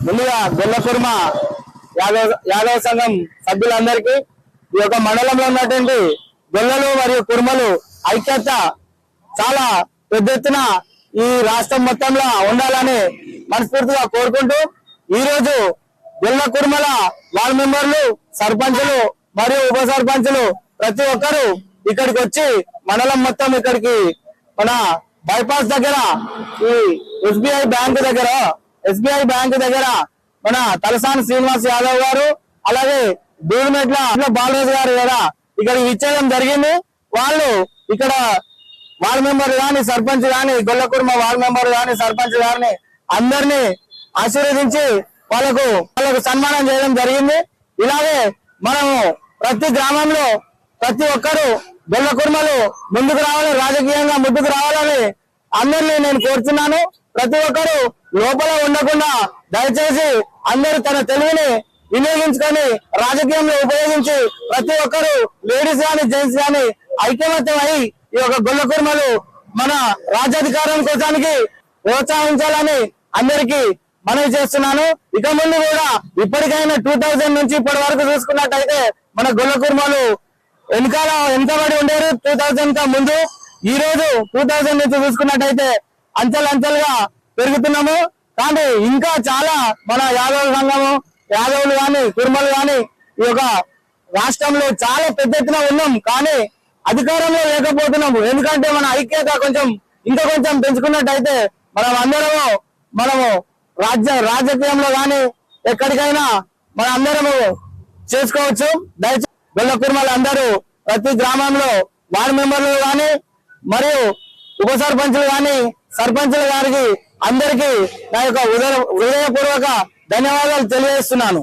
ముందుగా గొల్లకుర్మ యాదవ సంఘం సభ్యులందరికీ ఈ యొక్క మండలంలో ఉన్నటువంటి గొల్లలు మరియు కుర్మలు ఐక్యత చాలా పెద్ద ఎత్తున ఈ రాష్ట్రం మొత్తంలో ఉండాలని మనస్ఫూర్తిగా కోరుకుంటూ ఈ రోజు గొల్ల కుర్మల వార్డు మెంబర్లు, సర్పంచులు మరియు ఉప సర్పంచులు ప్రతి ఒక్కరు ఇక్కడికి వచ్చి మండలం మొత్తం ఇక్కడికి మన బైపాస్ దగ్గర ఈ ఎస్బీఐ బ్యాంక్ దగ్గర మన తలసాని శ్రీనివాస్ యాదవ్ గారు అలాగే దూరుమెట్ల బాలరాజు గారు కూడా ఇక్కడికి విచ్చేయడం జరిగింది. వాళ్ళు ఇక్కడ వార్డు మెంబర్ గాని సర్పంచ్ గాని గొల్లకుర్మ వార్డు మెంబర్ గాని సర్పంచ్ గారిని అందరినీ ఆశీర్వదించి వాళ్ళకు సన్మానం చేయడం జరిగింది. ఇలాగే మనము ప్రతి గ్రామంలో ప్రతి ఒక్కరు గొల్లకుర్మలు ముందుకు రావాలని, రాజకీయంగా ముందుకు రావాలని అందరినీ నేను కోరుతున్నాను. ప్రతి ఒక్కరు లోపల ఉండకుండా దయచేసి అందరూ తన తెలివిని వినియోగించుకొని రాజకీయంలో ఉపయోగించి ప్రతి ఒక్కరు లేడీస్ గాని జెంట్స్ గాని ఐక్యమత్యం అయి ఈ యొక్క గొల్లకుర్మలు మన రాజ్యాధికారం కోసానికి ప్రోత్సహించాలని అందరికీ మనవి చేస్తున్నాను. ఇక ముందు కూడా ఇప్పటికైనా 2000 నుంచి ఇప్పటి వరకు చూసుకున్నట్టయితే మన గొల్లకుర్మలు వెనకబడి ఉండేరు. 2000 కా ముందు ఈ రోజు 2000 నుంచి చూసుకున్నట్టయితే అంచెలంచెలుగా పెరుగుతున్నాము. కానీ ఇంకా చాలా మన యాదవ సంఘము యాదవులు గాని కుర్మలు గాని ఈ యొక్క రాష్ట్రంలో చాలా పెద్ద ఎత్తున ఉన్నాం. కానీ అధికారంలో లేకపోతున్నాము. ఎందుకంటే మన ఐక్యత ఇంకా కొంచెం పెంచుకున్నట్టయితే మనము రాజకీయంలో గాని ఎక్కడికైనా మన అందరము చేసుకోవచ్చు. దయచేసి గొల్ల కుర్మలు అందరూ ప్రతి గ్రామంలో వార్డు మెంబర్లు గాని మరియు ఉప సర్పంచులు గాని సర్పంచుల గారికి అందరికీ నా యొక్క హృదయపూర్వక ధన్యవాదాలు తెలియజేస్తున్నాను.